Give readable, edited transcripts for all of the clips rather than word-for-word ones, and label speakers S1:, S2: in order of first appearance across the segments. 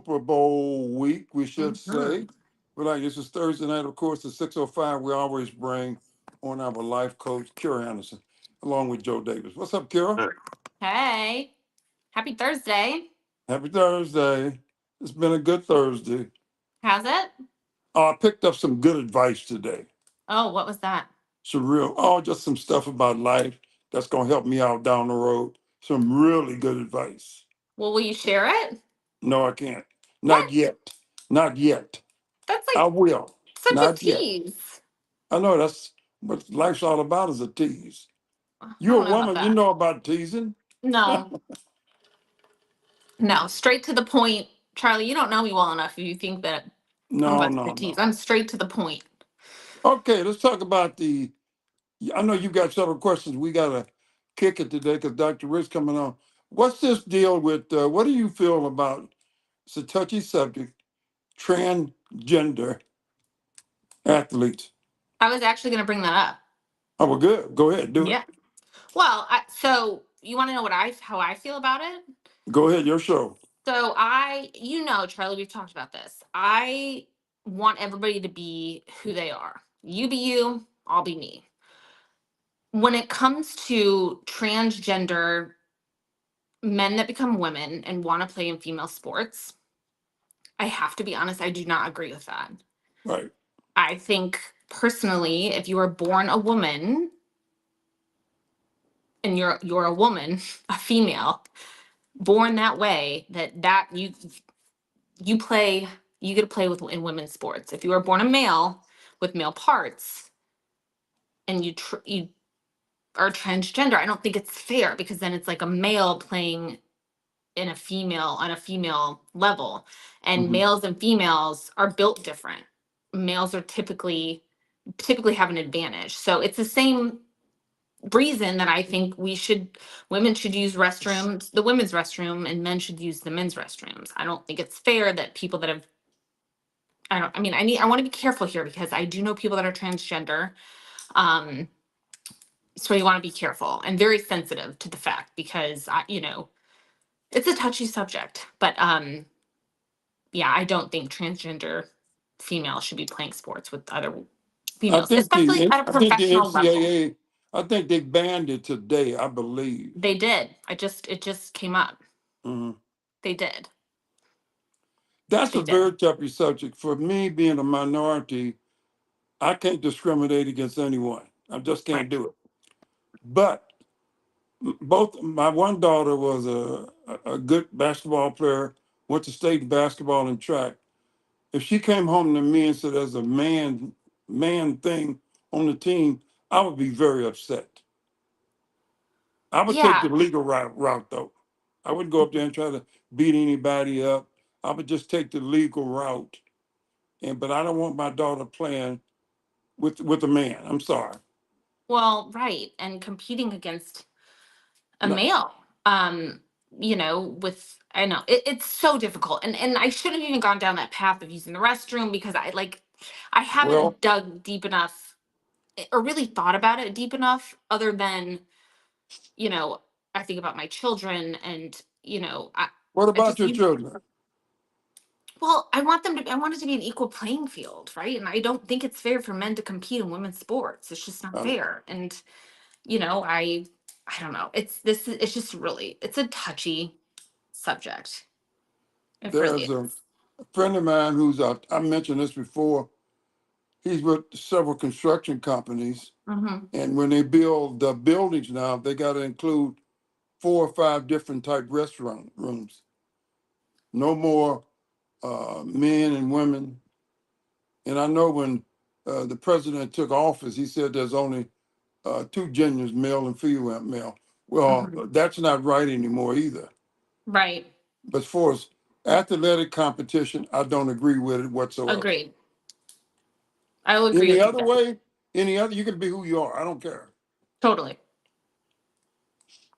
S1: Super Bowl week, we should
S2: Hmm.
S1: say. But like this is Thursday night, of course, at 6:05. We always bring on our life coach, Kira Anderson, along with Joe Davis. What's up, Kira?
S2: Hey, happy Thursday.
S1: Happy Thursday. It's been a good Thursday.
S2: How's it?
S1: I picked up some good advice today.
S2: Oh, what was that?
S1: Just some stuff about life that's gonna help me out down the road. Some really good advice.
S2: Well, will you share it?
S1: No, I can't. Not
S2: What?
S1: yet. Not yet.
S2: That's
S1: I
S2: like
S1: will.
S2: such a
S1: Not yet.
S2: tease.
S1: I know that's what life's all about is a tease.
S2: I
S1: You're
S2: don't
S1: a
S2: know about
S1: woman, you
S2: that.
S1: know about teasing.
S2: No, no, straight to the point. Charlie, you don't know me well enough if you think that I'm
S1: No,
S2: about to
S1: no,
S2: tease.
S1: no.
S2: I'm straight to the point.
S1: Okay, let's talk about I know you got several questions. We got to kick it today because Dr. Rick's coming on. What's this deal with, what do you feel about, it's a touchy subject, transgender athletes?
S2: I was actually going to bring that up.
S1: Oh, well, good. Go ahead, do it.
S2: Yeah. Well, so you want to know how I feel about it?
S1: Go ahead, your show.
S2: So Charlie, we've talked about this. I want everybody to be who they are. You be you, I'll be me. When it comes to transgender men that become women and want to play in female sports, I have to be honest, I do not agree with that.
S1: Right.
S2: I think personally, if you are born a woman and you're a woman, a female, born that way, that you play you get to play with in women's sports. If you are born a male with male parts and you are transgender, I don't think it's fair because then it's like a male playing in a female on a female level, and
S1: Hmm.
S2: males and females are built different. Males are typically have an advantage. So it's the same reason that I think women should use restrooms, the women's restroom, and men should use the men's restrooms. I don't think it's fair that people that have I want to be careful here because I do know people that are transgender. Um, so you want to be careful and very sensitive to the fact because it's a touchy subject. But yeah, I don't think transgender females should be playing sports with other females, especially at a
S1: I think the
S2: professional level.
S1: NCAA, I think they banned it today, I believe.
S2: They did. It just came up.
S1: Mhm.
S2: They did.
S1: That's
S2: They
S1: a
S2: did.
S1: very touchy subject. For me, being a minority, I can't discriminate against anyone. I just
S2: Right.
S1: can't do it. But both my one daughter was a good basketball player, went to state basketball and track. If she came home to me and said there's a man thing on the team, I would be very upset. I would take
S2: Yeah.
S1: the legal route though. I wouldn't go up there and try to beat anybody up. I would just take the legal route. But I don't want my daughter playing with a man. I'm sorry.
S2: Well, right. And competing against a
S1: No.
S2: male. Um, with I know it's so difficult. And I shouldn't have even gone down that path of using the restroom because I
S1: Well,
S2: haven't dug deep enough or really thought about it deep enough other than, you know, I think about my children and,
S1: what
S2: I
S1: about
S2: just
S1: your
S2: you
S1: children?
S2: well, I want it to be an equal playing field, right? And I don't think it's fair for men to compete in women's sports. It's just not
S1: Uh,
S2: fair. And, you know, I I don't know. It's just really it's a touchy subject. It really
S1: there's a
S2: is.
S1: friend of mine who's I mentioned this before. He's with several construction companies,
S2: Hmm.
S1: and when they build the buildings now, they got to include 4 or 5 different type restaurant rooms. No more men and women. And I know when the president took office, he said there's only 2 genders, male and female. Male. Well,
S2: Hmm.
S1: that's not right anymore either.
S2: Right.
S1: But as far as athletic competition, I don't agree with it whatsoever.
S2: Agreed. I will agree
S1: Any
S2: with you
S1: other
S2: there.
S1: way, you can be who you are. I don't care.
S2: Totally.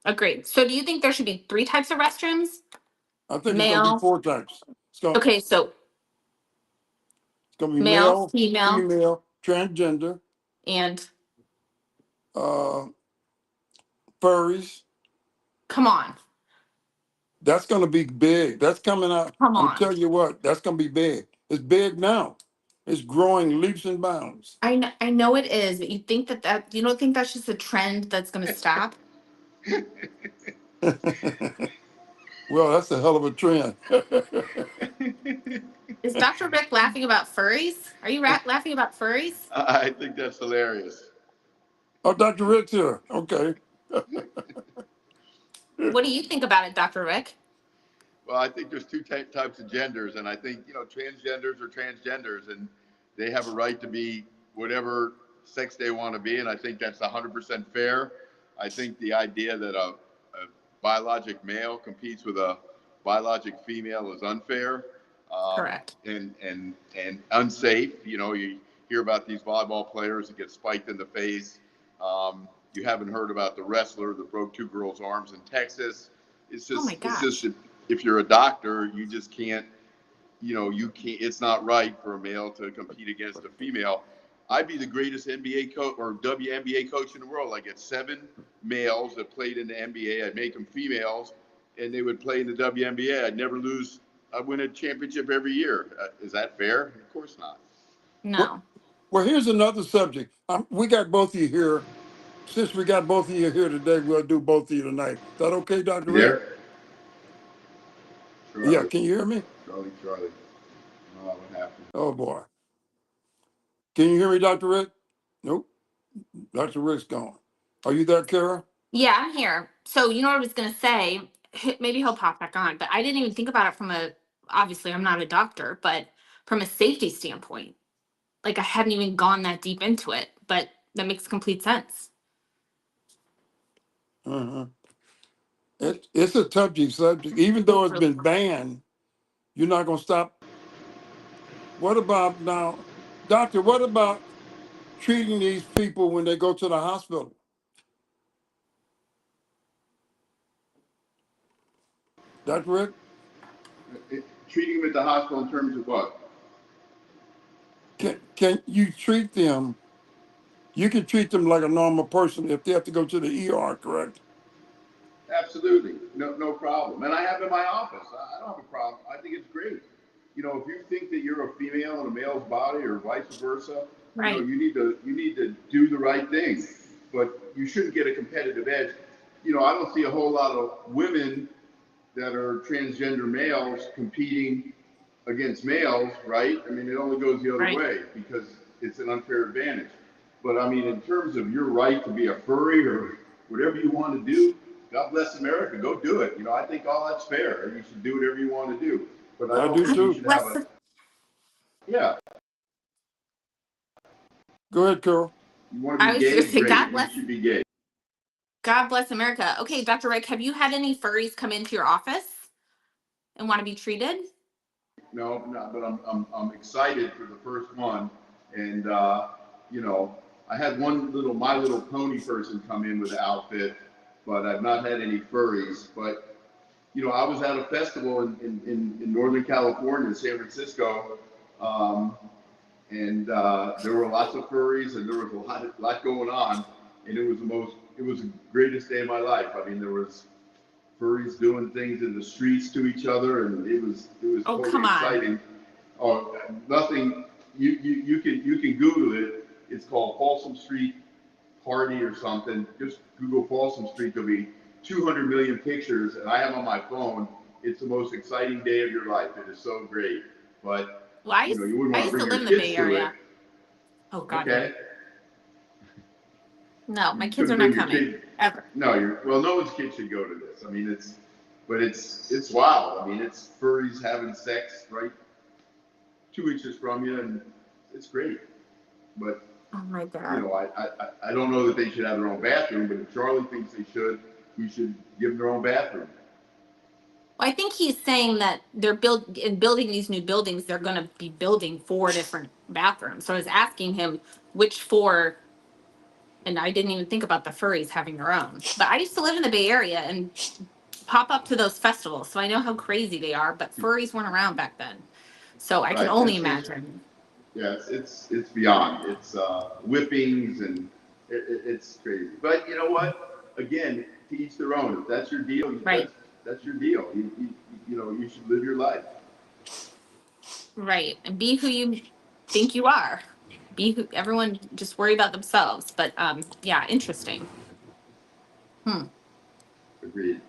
S2: Agreed. So do you think there should be three types of restrooms?
S1: I think it's going to be
S2: Male.
S1: 4 types.
S2: Okay, so
S1: It's going to be
S2: male,
S1: male,
S2: female,
S1: female, transgender,
S2: and
S1: uh, furries.
S2: come on.
S1: That's going to be big. That's coming out.
S2: Come
S1: I'm
S2: on.
S1: telling you what, that's going to be big. It's big now. It's growing leaps and bounds.
S2: I know it is, but you think you don't think that's just a trend that's going to stop?
S1: Well, that's a hell of a trend.
S2: Is Dr. Rick laughing about furries? Are you laughing about furries?
S3: I think that's hilarious.
S1: Oh, Dr. Rick's here. Okay.
S2: What do you think about it, Dr. Rick?
S3: Well, I think there's two types of genders, and I think transgenders are transgenders, and they have a right to be whatever sex they want to be, and I think that's 100% fair. I think the idea that a biologic male competes with a biologic female is unfair,
S2: Correct.
S3: and unsafe. You hear about these volleyball players that get spiked in the face. You haven't heard about the wrestler that broke two girls' arms in Texas.
S2: Oh my
S3: It's just
S2: gosh.
S3: if you're a doctor, you just can't, you can't, it's not right for a male to compete against a female. I'd be the greatest NBA coach or WNBA coach in the world. I get 7 males that played in the NBA. I'd make them females and they would play in the WNBA. I'd never lose. I'd win a championship every year. Is that fair? Of course not.
S1: Well,
S2: No.
S1: well, here's another subject. We got both of you here. Since we got both of you here today, we'll do both of you tonight. Is that okay, Dr.
S3: You
S1: Rick?
S3: there?
S1: Yeah,
S3: Charlie,
S1: can you hear me?
S3: Charlie. I don't know what happened.
S1: Oh, boy. Can you hear me, Dr. Rick? Nope. Dr. Rick's gone. Are you there, Kara?
S2: Yeah, I'm here. So you know what I was going to say? Maybe he'll pop back on, but I didn't even think about it obviously I'm not a doctor, but from a safety standpoint. Like I hadn't even gone that deep into it, but that makes complete sense.
S1: Uh-huh. It's a touchy subject. Even though it's been banned, you're not going to stop. What about now, doctor, what about treating these people when they go to the hospital? Dr. Rick?
S3: Treating them at the hospital in terms of what?
S1: Can you treat them? You can treat them like a normal person if they have to go to the ER, correct?
S3: Absolutely, no problem. And I have in my office. I don't have a problem. I think it's great. If you think that you're a female in a male's body or vice versa,
S2: Right.
S3: you need to do the right thing. But you shouldn't get a competitive edge. I don't see a whole lot of women that are transgender males competing against males, right? I mean, it only goes the other
S2: Right.
S3: way because it's an unfair advantage. But I mean, in terms of your right to be a furry or whatever you want to do, God bless America, go do it. I think all that's fair. You should do whatever you want to do. But I
S1: I
S3: don't
S1: do
S3: think you
S1: too.
S3: should have yeah.
S1: Go ahead, Carol.
S3: You want to
S2: I
S3: be
S2: was just gonna
S3: gay?
S2: say,
S3: Great. You should be gay.
S2: God bless America. Okay, Dr. Rick, have you had any furries come into your office and want to be treated?
S3: No, but I'm excited for the first one, and I had one little My Little Pony person come in with the outfit, but I've not had any furries. But I was at a festival in Northern California, in San Francisco, and there were lots of furries, and there was a lot going on, and it was the greatest day of my life. I mean, there was furries doing things in the streets to each other, and it was
S2: Oh,
S3: totally
S2: come on.
S3: exciting. Oh, nothing. You can Google it. It's called Folsom Street Party or something. Just Google Folsom Street. There'll be 200 million pictures, and I have on my phone. It's the most exciting day of your life. It is so great. But
S2: Well,
S3: you wouldn't
S2: I
S3: want to
S2: used to
S3: bring your
S2: live in the
S3: kids
S2: Bay
S3: to it.
S2: Area. Oh, God, no.
S3: Okay.
S2: No, my
S3: You
S2: kids are
S3: couldn't
S2: not
S3: bring your
S2: coming.
S3: kid.
S2: Ever.
S3: No, well, no one's kid should go to this. I mean, it's wild. I mean, it's furries having sex right 2 inches from you, and it's great. But
S2: Oh, my God.
S3: I don't know that they should have their own bathroom. But if Charlie thinks they should, we should give them their own bathroom.
S2: Well, I think he's saying that they're building these new buildings, they're going to be building 4 different bathrooms. So I was asking him which 4, and I didn't even think about the furries having their own. But I used to live in the Bay Area and pop up to those festivals, so I know how crazy they are. But furries weren't around back then, so I can
S3: Right?
S2: only imagine.
S3: Yeah, it's beyond. It's whippings and it's crazy. But you know what? Again, to each their own. If that's your deal,
S2: Right.
S3: that's your deal. You know, you should live your life.
S2: Right. And be who you think you are. Be who everyone just worry about themselves. But yeah, interesting. Hmm.
S3: Agreed.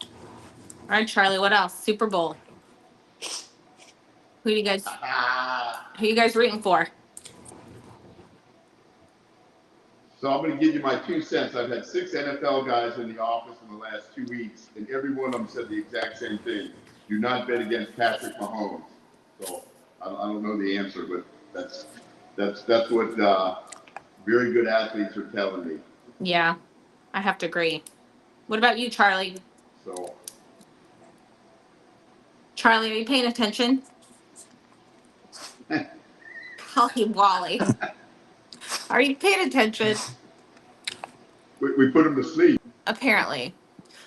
S2: All right, Charlie, what else? Super Bowl. Who do you guys who you guys rooting for?
S3: So I'm going to give you my 2 cents. I've had 6 NFL guys in the office in the last 2 weeks, and every one of them said the exact same thing. Do not bet against Patrick Mahomes. So I don't know the answer, but that's what very good athletes are telling me.
S2: Yeah, I have to agree. What about you, Charlie?
S3: So
S2: Charlie, are you paying attention? Golly Wally. Are you paying attention?
S3: we put them to sleep.
S2: Apparently.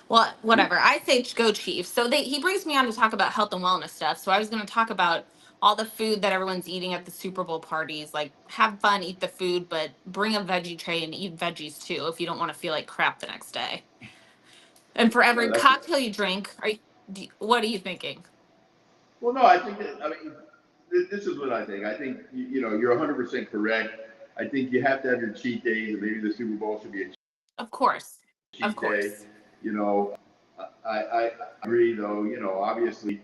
S2: Well, whatever. I say go Chiefs. So he brings me on to talk about health and wellness stuff. So I was going to talk about all the food that everyone's eating at the Super Bowl parties. Like, have fun, eat the food, but bring a veggie tray and eat veggies too if you don't want to feel like crap the next day. And for every cocktail you drink, what are you thinking?
S3: Well, no, I think that, I mean, this is what I think. I think, you know, you're 100% correct. I think you have to have your cheat days, and maybe the Super Bowl should be a
S2: Of course. Of
S3: cheat day.
S2: course.
S3: You know, I agree, though, you know, obviously,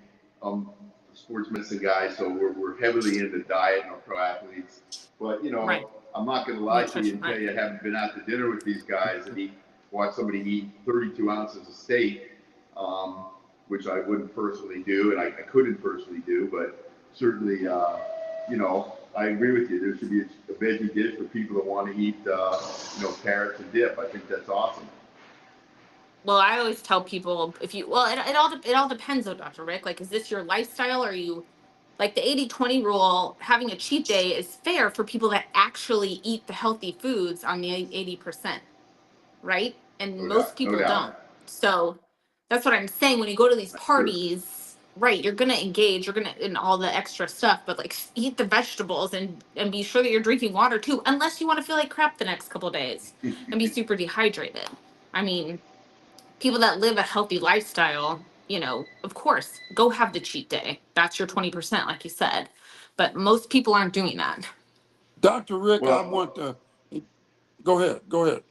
S3: sports medicine guy, so we're heavily into diet and our pro athletes. But, you
S2: Right.
S3: know, I'm not going to lie to you
S2: Nutrition,
S3: and tell
S2: right.
S3: you I haven't been out to dinner with these guys and watch somebody eat 32 ounces of steak, which I wouldn't personally do, and I couldn't personally do, but certainly, you know, I agree with you. There should be a veggie dish for people that want to eat, you know, carrots and dip. I think that's awesome.
S2: Well, I always tell people it all depends though, Dr. Rick. Like, is this your lifestyle? Or are you like the 80-20 rule? Having a cheat day is fair for people that actually eat the healthy foods on the 80%, right? And
S3: No
S2: most
S3: doubt. No
S2: people
S3: doubt.
S2: don't. So that's what I'm saying. When you go to these
S3: That's true.
S2: parties, right, you're gonna engage, you're gonna in all the extra stuff, but like eat the vegetables and be sure that you're drinking water too, unless you want to feel like crap the next couple of days and be super dehydrated. I mean, people that live a healthy lifestyle, of course, go have the cheat day. That's your 20%, like you said. But most people aren't doing that.
S1: Dr. Rick, I
S3: Well,
S1: want to, go ahead, go ahead.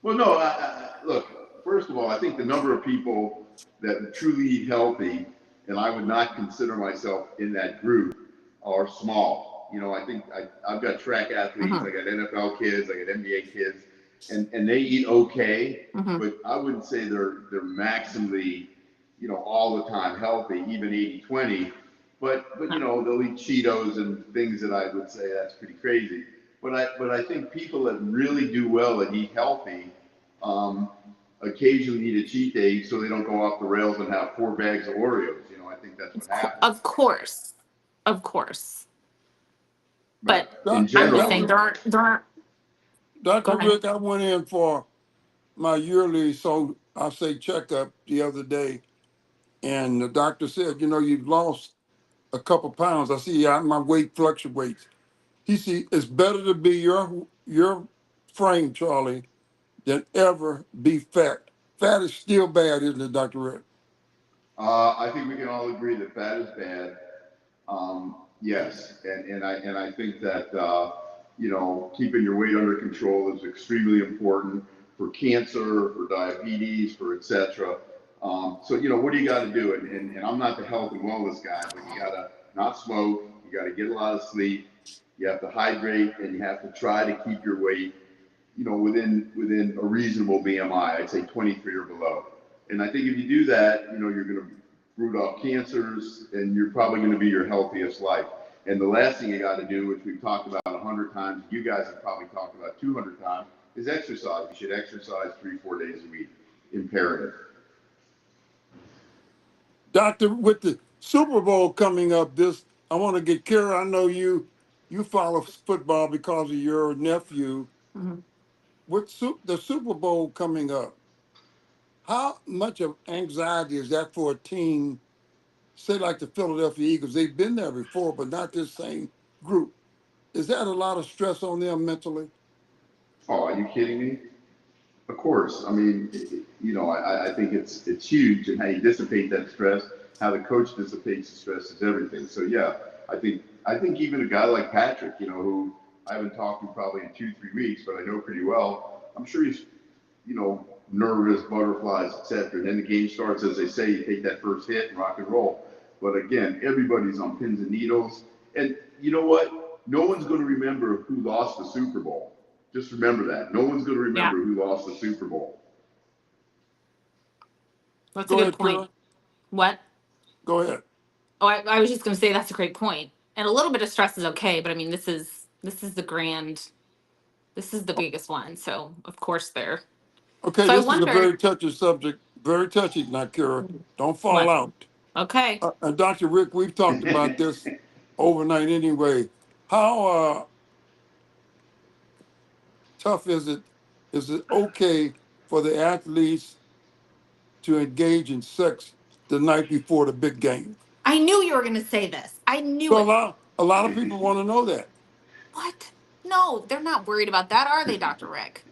S3: well, no, look, first of all, I think the number of people that truly eat healthy, and I would not consider myself in that group, are small. You know, I think I've got track athletes,
S2: Mhm.
S3: I got NFL kids, I got NBA kids, and they eat okay,
S2: Mhm.
S3: but I wouldn't say they're maximally, you know, all the time healthy, even 80-20. But you know, they'll eat Cheetos and things that I would say that's pretty crazy. But I think people that really do well and eat healthy, um, occasionally need a cheat day so they don't go off the rails and have 4 bags of Oreos. You know, I think that's what happens.
S2: Of course. Of course. But
S3: But in
S2: I'm just
S3: general,
S2: saying there aren't go
S1: Dr.
S2: ahead.
S1: Rick, I went in for my yearly, so I say checkup the other day, and the doctor said, you've lost a couple pounds. I see, yeah, my weight fluctuates. He said, it's better to be your frame, Charlie, than ever be fat. Fat is still bad, isn't it, Dr. Rick?
S3: I think we can all agree that fat is bad. Yes, and I think that you know, keeping your weight under control is extremely important for cancer, for diabetes, for etc. So you know, what do you got to do? And I'm not the health and wellness guy, but you got to not smoke. You got to get a lot of sleep. You have to hydrate, and you have to try to keep your weight, you know, within a reasonable BMI. I'd say 23 or below. And I think if you do that, you know, you're going to root off cancers, and you're probably going to be your healthiest life. And the last thing you got to do, which we've talked about 100 times, you guys have probably talked about 200 times, is exercise. You should exercise 3-4 days a week. Imperative.
S1: Doctor, with the Super Bowl coming up, I want to get Kara. I know you follow football because of your nephew.
S2: Mhm.
S1: With the Super Bowl coming up, how much of anxiety is that for a team, say like the Philadelphia Eagles? They've been there before, but not this same group. Is that a lot of stress on them mentally?
S3: Oh, are you kidding me? Of course, I mean, I think it's huge, and how you dissipate that stress, how the coach dissipates the stress is everything. So yeah, I think even a guy like Patrick, who I haven't talked to probably in 2 3 weeks, but I know pretty well. I'm sure he's nervous, butterflies, etc. And then the game starts, as they say, you take that first hit and rock and roll. But again, everybody's on pins and needles, and you know what? No one's going to remember who lost the Super Bowl. Just remember that. No one's going to
S2: Yeah,
S3: remember who lost the Super Bowl.
S2: that's a
S1: Go
S2: good
S1: ahead,
S2: point.
S1: Kara.
S2: What?
S1: Go ahead.
S2: Oh, I was just going to say that's a great point. And a little bit of stress is okay, but I mean, this is the grand, this is the biggest one. So of course there.
S1: Okay,
S2: So I
S1: this is a
S2: wonder
S1: very touchy subject. Very touchy, not Kara. Don't fall
S2: what.
S1: out.
S2: Okay.
S1: And Dr. Rick, we've talked about this overnight anyway. How tough is it? Is it okay for the athletes to engage in sex the night before the big game?
S2: I knew you were going to say this. I knew
S1: So
S2: it.
S1: a lot of people want to know that.
S2: What? No, they're not worried about that, are they, Dr. Rick?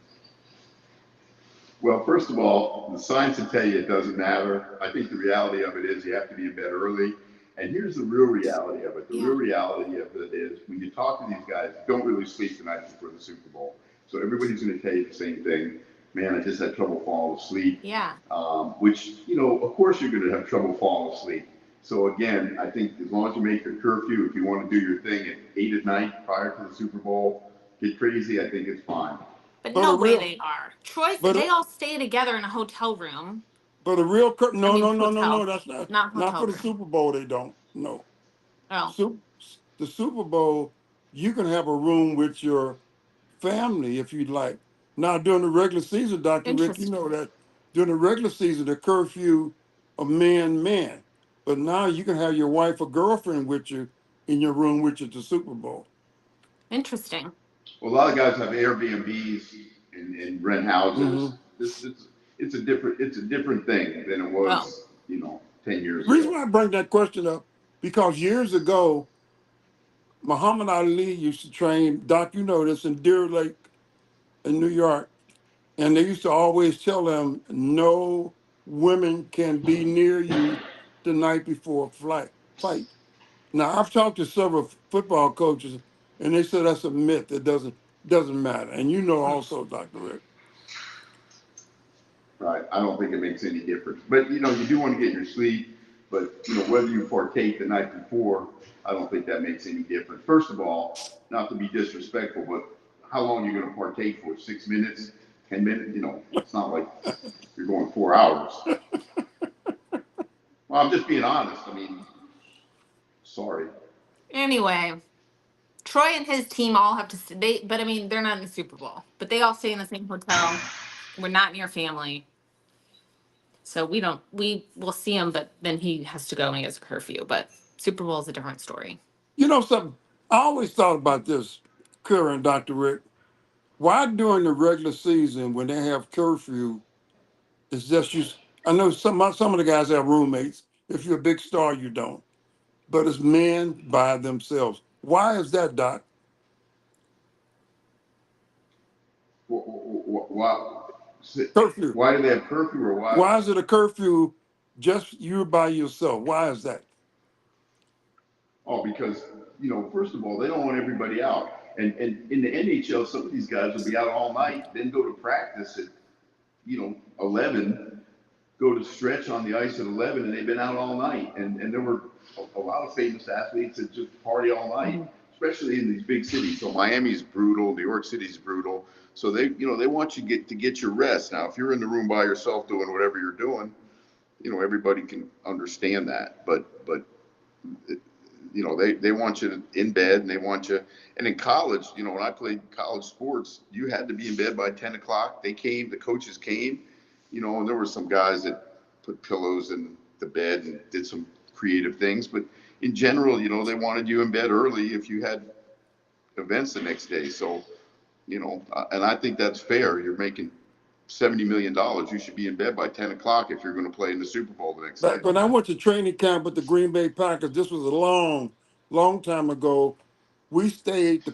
S3: Well, first of all, the science will tell you it doesn't matter. I think the reality of it is you have to be in bed early. And here's the real reality of it. The real
S2: Yeah.
S3: reality of it is when you talk to these guys, don't really sleep the night before the Super Bowl. So everybody's going to tell you the same thing. Man, I just had trouble falling asleep.
S2: Yeah.
S3: Which, of course you're going to have trouble falling asleep. So again, I think as long as you make your curfew, if you want to do your thing at 8 at night prior to the Super Bowl, get crazy, I think it's fine.
S2: But
S1: But a
S2: no way
S1: real,
S2: they are. Troy,
S1: but
S2: they
S1: a,
S2: all stay together in a hotel room.
S1: but a real
S2: I
S1: no,
S2: mean,
S1: no, no, no, no.
S2: hotel,
S1: That's not
S2: not
S1: for the
S2: hotel room.
S1: Super Bowl. They don't. No.
S2: Oh,
S1: Sup- the Super Bowl, you can have a room with your family if you'd like. Now, during the regular season, Dr. Rick, you
S2: interesting.
S1: know that during the regular season, the curfew of men. But now you can have your wife or girlfriend with you in your room with you at the Super Bowl.
S2: Interesting.
S3: Well, a lot of guys have Airbnbs and rent
S1: Hmm.
S3: houses. It's a different thing than it
S2: Oh,
S3: was, 10 years
S1: Reason
S3: ago.
S1: why I bring that question up, because years ago, Muhammad Ali used to train, Doc, you know this, in Deer Lake in New York. And they used to always tell them, no women can be near you the night before a fight. Now I've talked to several football coaches, and they said that's a myth. It doesn't matter. And you know also, Dr. Rick.
S3: Right? I don't think it makes any difference. But you do want to get your sleep. But whether you partake the night before, I don't think that makes any difference. First of all, not to be disrespectful, but how long are you going to partake for? 6 minutes, 10 minutes? It's not like you're going 4 hours. Well, I'm just being honest. I mean, sorry.
S2: anyway, Troy and his team all have to stay, but I mean, they're not in the Super Bowl, but they all stay in the same hotel. We're not near family. So we don't, we will see him, but then he has to go and he has a curfew. But Super Bowl is a different story.
S1: You know something? I always thought about this, Kerr and Dr. Rick. Why during the regular season when they have curfew, it's just you? I know some of the guys have roommates. If you're a big star, you don't. But it's men by themselves. Why is that, Doc?
S3: Why,
S1: Curfew.
S3: why do they have curfew or why?
S1: Why is it a curfew just you by yourself? Why is that?
S3: Oh, because, first of all, they don't want everybody out. And in the NHL, some of these guys will be out all night, then go to practice at, 11, go to stretch on the ice at 11, and they've been out all night. And there were a lot of famous athletes that just party all night,
S2: Mhm.
S3: especially in these big cities. So Miami's brutal, New York City's brutal. So they want you to get your rest. Now, if you're in the room by yourself doing whatever you're doing, everybody can understand that. But they want you in bed, and they want you. And in college, when I played college sports, you had to be in bed by 10 o'clock. The coaches came, and there were some guys that put pillows in the bed and did some creative things. But in general, they wanted you in bed early if you had events the next day. So, and I think that's fair. You're making $70 million. You should be in bed by 10 o'clock if you're going to play in the Super Bowl the next day.
S1: Back when I went to training camp with the Green Bay Packers, this was a long time ago. We stayed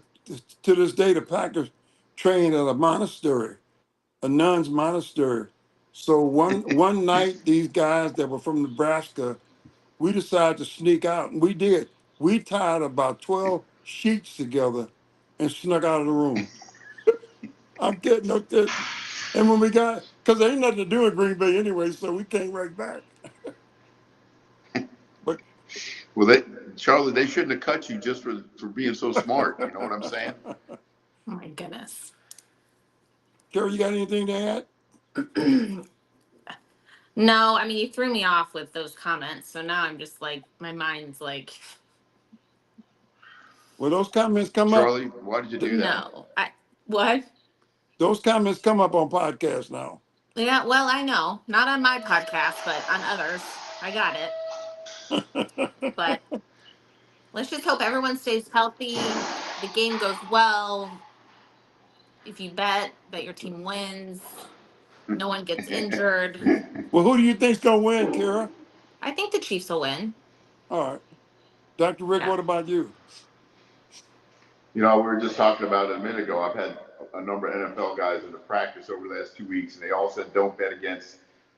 S1: to this day. The Packers trained at a monastery, a nun's monastery. So one night, these guys that were from Nebraska, we decided to sneak out, and we did. We tied about 12 sheets together and snuck out of the room. I'm kidding, no kidding. And when we got, because there ain't nothing to do in Green Bay anyway, so we came right back. But
S3: Well, they, Charlie, they shouldn't have cut you just for being so smart. You know what I'm saying?
S2: Oh my goodness.
S1: Carrie, you got anything to add?
S2: No, I mean, you threw me off with those comments. So now I'm just like, my mind's like,
S1: Well, those comments come up.
S3: Charlie, why did you do that?
S2: no. What?
S1: Those comments come up on podcasts now.
S2: Yeah, well, I know. Not on my podcast, but on others. I got it. But let's just hope everyone stays healthy. The game goes well. If you bet your team wins. No one gets injured.
S1: Well, who do you think's gonna win, Kara?
S2: I think the Chiefs will win.
S1: All right, Dr. Rick,
S2: Yeah.
S1: what about you?
S3: You know, we were just talking about it a minute ago. I've had a number of NFL guys in the practice over the last 2 weeks, and they all said don't bet against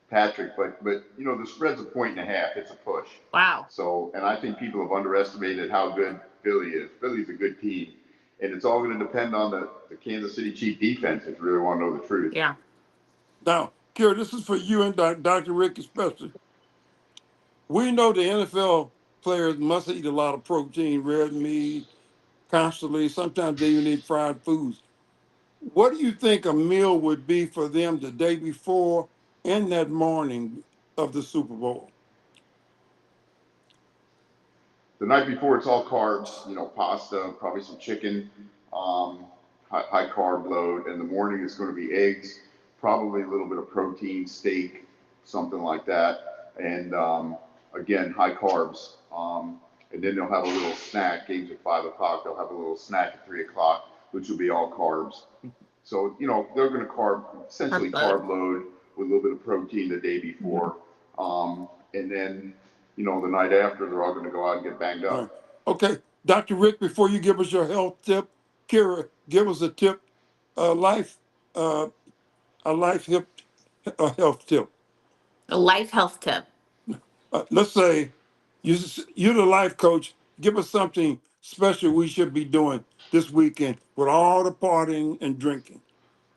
S3: Patrick. But you know, the spread's a point and a half. It's a push.
S2: Wow.
S3: So, and I think people have underestimated how good Philly is. Philly's a good team, and it's all going to depend on the Kansas City Chiefs defense if you really want to know the truth.
S2: Yeah.
S1: Now, Kara, this is for you and Dr. Rick especially. We know the NFL players must eat a lot of protein, red meat, constantly. Sometimes they even eat fried foods. What do you think a meal would be for them the day before and that morning of the Super Bowl?
S3: The night before, it's all carbs. You know, pasta, probably some chicken, high carb load. And the morning, it's going to be eggs, probably a little bit of protein, steak, something like that. And again, high carbs. And then they'll have a little snack. Games at 5 o'clock. They'll have a little snack at 3 o'clock, which will be all carbs. So you know they're going to essentially carb load with a little bit of protein the day before, and then you know the night after they're all going to go out and get banged
S1: All
S3: up.
S1: right. Okay, Dr. Rick, before you give us your health tip, Kara, give us a tip, a life, uh, a life hip, a health tip.
S2: A life health tip.
S1: Let's say you're the life coach. Give us something special we should be doing this weekend with all the partying and drinking.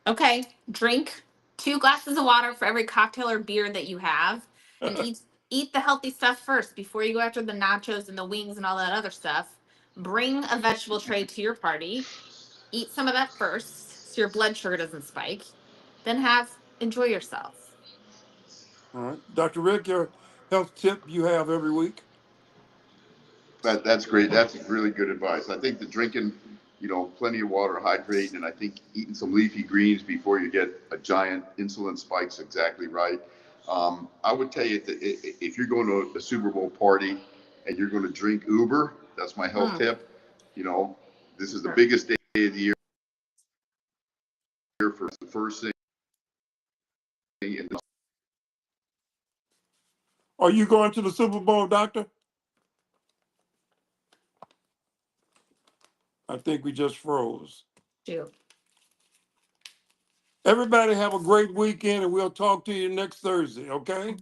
S2: Okay. Drink 2 glasses of water for every cocktail or beer that you have, and eat the healthy stuff first before you go after the nachos and the wings and all that other stuff. Bring a vegetable tray to your party. Eat some of that first so your blood sugar doesn't spike. Then enjoy yourself.
S1: All right, Dr. Rick, your health tip you have every week.
S3: That's great. That's really good advice. I think the drinking, you know, plenty of water, hydrating, and I think eating some leafy greens before you get a giant insulin spike's exactly right. I would tell you that if you're going to a Super Bowl party and you're going to drink Uber, that's my health tip. You know, this is the biggest day of the year for the first thing. In the
S1: Are you going to the Super Bowl, Doctor? I think we just froze.
S2: Shoot.
S1: Everybody have a great weekend, and we'll talk to you next Thursday, okay?